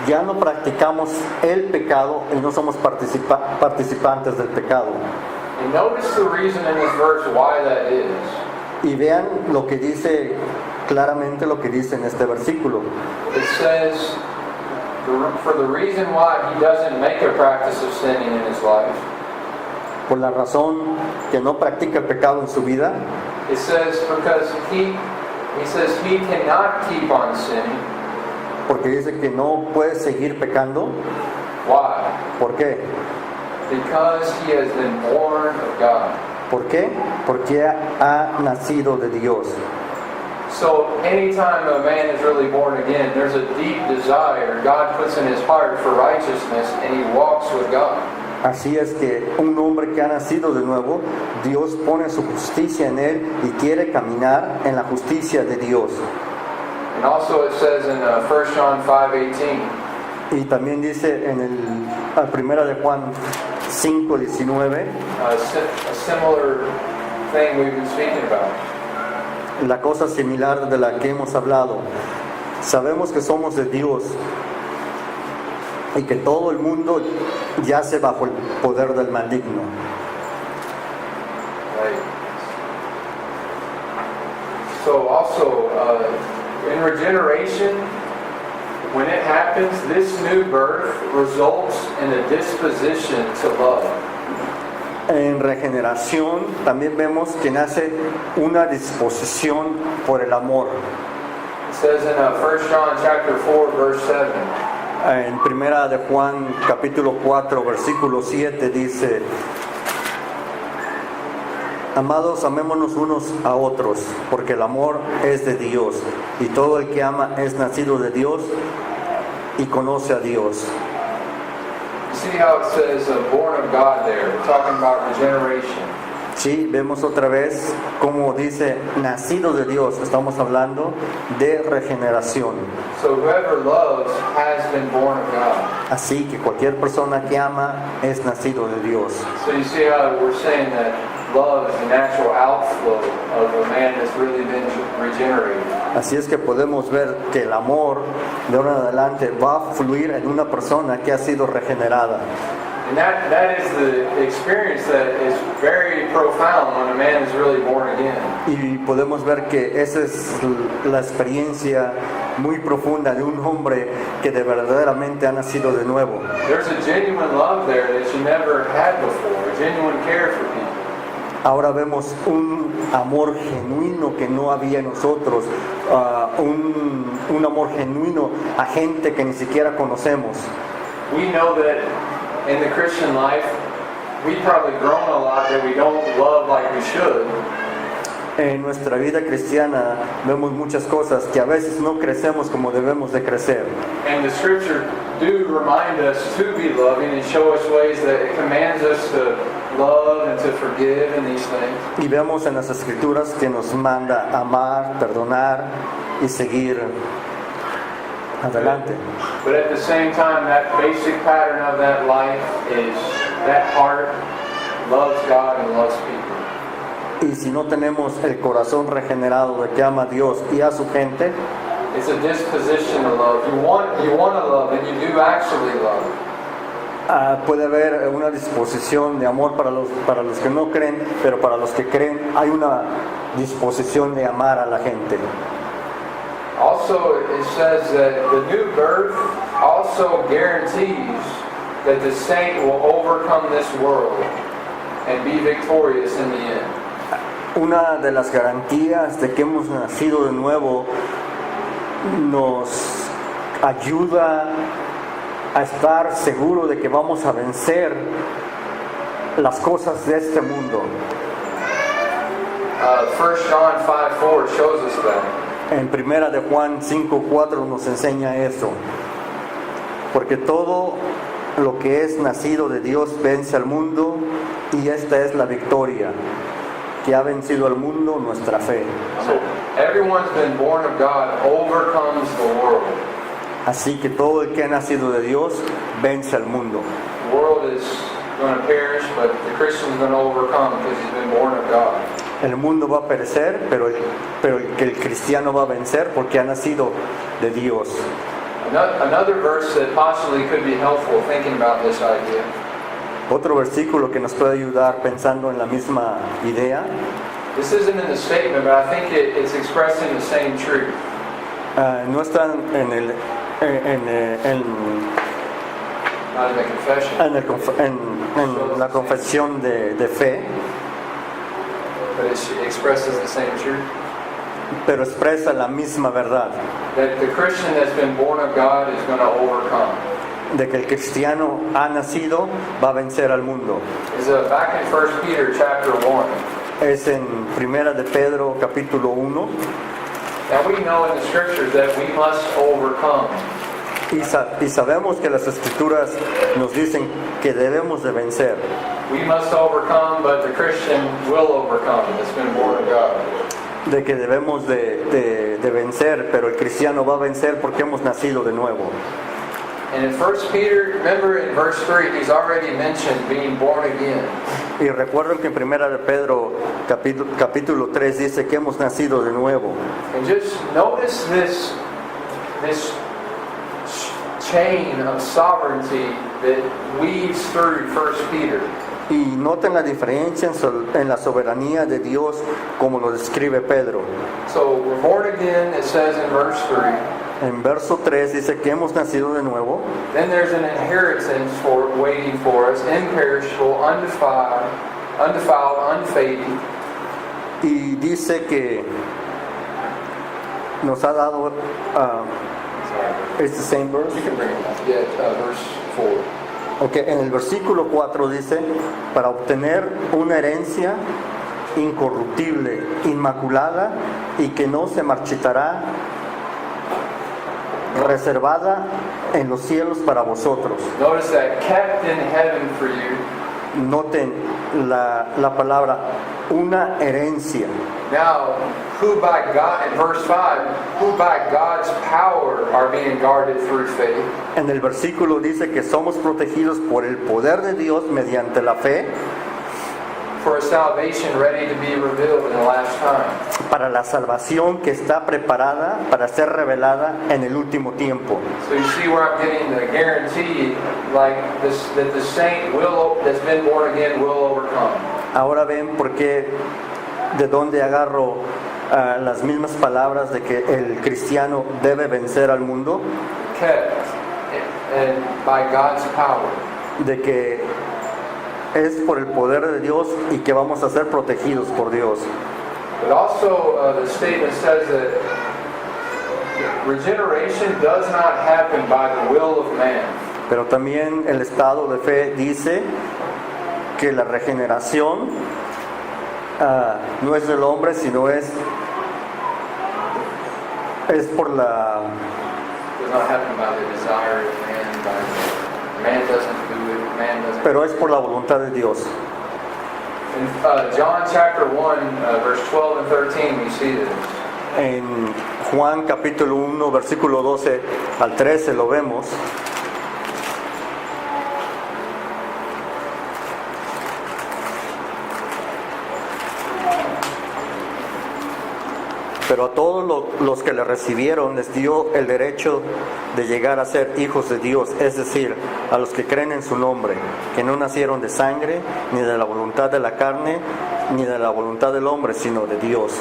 ya no practicamos el pecado y no somos participantes del pecado. And notice the reason in this verse why that is. Y vean lo que dice, claramente lo que dice en este versículo. It says, for the reason why he doesn't make a practice of sinning in his life. Por la razón que no practica el pecado en su vida, It says because he says he cannot keep on sinning. porque dice que no puede seguir pecando. Why? ¿Por qué? Because he has been born of God. ¿Por qué? Porque ha nacido de Dios. So anytime a man is really born again, there's a deep desire God puts in his heart for righteousness, and he walks with God. Así es que un hombre que ha nacido de nuevo, Dios pone su justicia en él y quiere caminar en la justicia de Dios. And also it says in 1 John 5:18, Y también dice en el primera de Juan 5:19, a similar thing we've been speaking about. la cosa similar de la que hemos hablado. Sabemos que somos de Dios y que todo el mundo yace bajo el poder del maligno. Right. So also in regeneration, when it happens, this new birth results in a disposition to love. En regeneración también vemos que nace una disposición por el amor. It says in 1 John chapter 4, verse 7. En primera de Juan capítulo 4 versículo 7 dice: Amados, amémonos unos a otros, porque el amor es de Dios, y todo el que ama es nacido de Dios y conoce a Dios. You see how it says born of God there, talking about regeneration. Sí, vemos otra vez como dice nacido de Dios, estamos hablando de regeneración. So whoever loves has been born of God. Así que cualquier persona que ama es nacido de Dios. So you see how we're saying that love is the natural outflow of a man that's really been regenerated. Así es que podemos ver que el amor de ahora en adelante va a fluir en una persona que ha sido regenerada. And that is the experience that is very profound when a man is really born again. Y podemos ver que esa es la experiencia muy profunda de un hombre que de verdaderamente ha nacido de nuevo. There's a genuine love there that you never had before, a genuine care for people. Ahora vemos un amor genuino que no había en nosotros, un amor genuino a gente que ni siquiera conocemos. We know that in the Christian life, we've probably grown a lot that we don't love like we should. En nuestra vida cristiana vemos muchas cosas que a veces no crecemos como debemos de crecer. And the scripture do remind us to be loving and show us ways that it commands us to love and to forgive and these things. Y vemos en las escrituras que nos manda amar, perdonar y seguir adelante. But at the same time, that basic pattern of that life is that heart loves God and loves people. Y si no tenemos el corazón regenerado de que ama a Dios y a su gente, It's a disposition to love. You want to love, and you do actually love. puede haber una disposición de amor para los que no creen, pero para los que creen hay una disposición de amar a la gente. Also, it says that the new birth also guarantees that the saint will overcome this world and be victorious in the end. Una de las garantías de que hemos nacido de nuevo nos ayuda a estar seguro de que vamos a vencer las cosas de este mundo. 1 John 5:4 shows us that. En primera de Juan 5:4 nos enseña eso. Porque todo lo que es nacido de Dios vence al mundo, y esta es la victoria que ha vencido al mundo, nuestra fe. So everyone's been born of God overcomes the world. Así que todo el que ha nacido de Dios vence al mundo. The world is going to perish, but the Christian's going to overcome because he's been born of God. El mundo va a perecer, pero el cristiano va a vencer porque ha nacido de Dios. Another verse that possibly could be helpful thinking about this idea. Otro versículo que nos puede ayudar pensando en la misma idea. This isn't in the statement, but I think it's expressing the same truth. No está Not in the confession, en la confesión de fe, but it expresses the same truth. pero expresa la misma verdad, That the Christian that's been born of God is going to overcome. de que el cristiano ha nacido, va a vencer al mundo. Is back in 1 Peter chapter 1. Es en Primera de Pedro capítulo 1, Now we know in the scriptures that we must overcome. y sabemos que las escrituras nos dicen que debemos de vencer, We must overcome, but the Christian will overcome that's been born of God. de que debemos de vencer, pero el cristiano va a vencer porque hemos nacido de nuevo. And in 1 Peter, remember in verse 3, he's already mentioned being born again. Y recuerden que en Primera de Pedro capítulo 3 dice que hemos nacido de nuevo. And just notice this chain of sovereignty that weaves through 1 Peter. Y noten la diferencia en la soberanía de Dios como lo describe Pedro. So we're born again, it says in verse 3. En verso 3 dice que hemos nacido de nuevo. Then there's an inheritance waiting for us, imperishable, undefiled, unfading. Y dice que nos ha dado, it's the same verse. You can bring it up. Yeah, verse 4. Ok, en el versículo 4 dice, para obtener una herencia incorruptible, inmaculada y que no se marchitará, reservada en los cielos para vosotros. Notice that kept in heaven for you. Noten la palabra, una herencia. Now, who by God, in verse 5, who by God's power are being guarded through faith. En el versículo dice que somos protegidos por el poder de Dios mediante la fe For a salvation ready to be revealed in the last time. para la salvación que está preparada para ser revelada en el último tiempo. So you see where I'm getting the guarantee, like this, that the saint that's been born again will overcome. Ahora ven por qué, de dónde agarro las mismas palabras de que el cristiano debe vencer al mundo, Kept and by God's power. de que es por el poder de Dios y que vamos a ser protegidos por Dios. But also the statement says that regeneration does not happen by the will of man. Pero también el estado de fe dice que la regeneración no es del hombre, sino es por la... Does not happen by the desire of man. Man doesn't do it. Man doesn't. Pero es por la voluntad de Dios. In John chapter 1, verse 12 and 13, we see this. En Juan capítulo 1, versículo 12 al 13 lo vemos. Pero a todos los que le recibieron les dio el derecho de llegar a ser hijos de Dios, es decir, a los que creen en su nombre, que no nacieron de sangre, ni de la voluntad de la carne, ni de la voluntad del hombre, sino de Dios.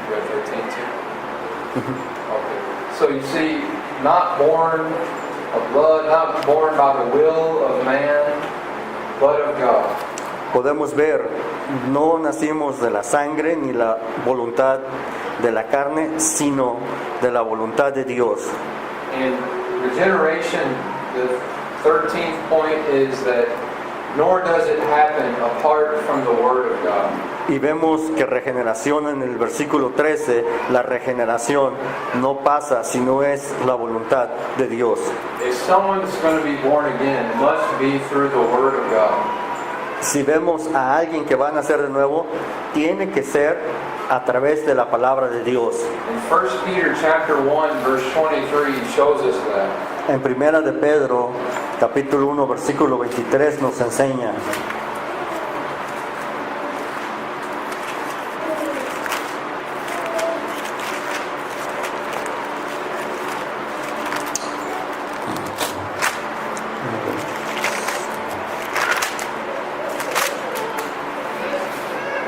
You read 13 too? Okay. So you see, not born of blood, not born by the will of man, but of God. Podemos ver, no nacimos de la sangre ni la voluntad de la carne, sino de la voluntad de Dios. In regeneration, the 13th point is that nor does it happen apart from the Word of God. Y vemos que regeneración en el versículo 13, la regeneración no pasa si no es la voluntad de Dios. If someone's going to be born again, it must be through the Word of God. Si vemos a alguien que va a nacer de nuevo, tiene que ser a través de la palabra de Dios. In 1 Peter chapter 1, verse 23 shows us that. En primera de Pedro, capítulo 1, versículo 23 nos enseña: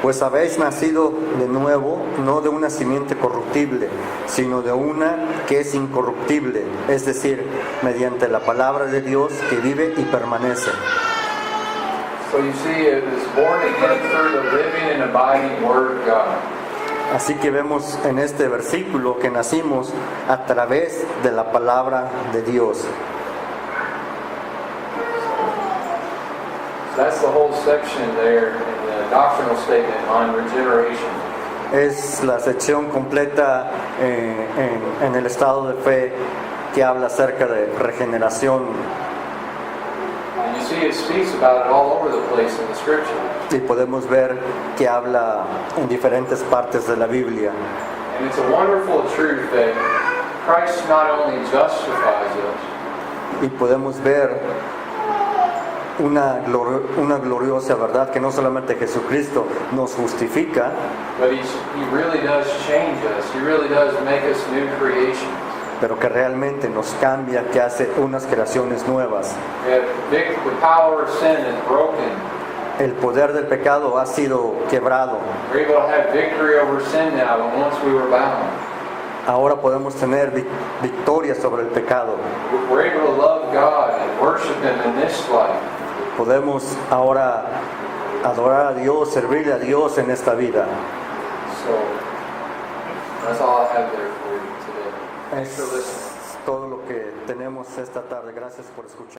pues habéis nacido de nuevo, no de una simiente corruptible, sino de una que es incorruptible, es decir, mediante la palabra de Dios que vive y permanece. So you see, it was born again through the living and abiding Word of God. Así que vemos en este versículo que nacimos a través de la palabra de Dios. So that's the whole section there in the doctrinal statement on regeneration. Es la sección completa en el estado de fe que habla acerca de regeneración. And you see, it speaks about it all over the place in the Scripture. Y podemos ver que habla en diferentes partes de la Biblia. And it's a wonderful truth that Christ not only justifies us, Y podemos ver una gloriosa verdad que no solamente Jesucristo nos justifica, but He really does change us. He really does make us new creations. pero que realmente nos cambia, que hace unas creaciones nuevas. The power of sin is broken. El poder del pecado ha sido quebrado. We're able to have victory over sin now, when once we were bound. Ahora podemos tener victoria sobre el pecado. We're able to love God and worship Him in this life. Podemos ahora adorar a Dios, servirle a Dios en esta vida. So, Thanks for listening. Es todo lo que tenemos esta tarde. Gracias por escuchar.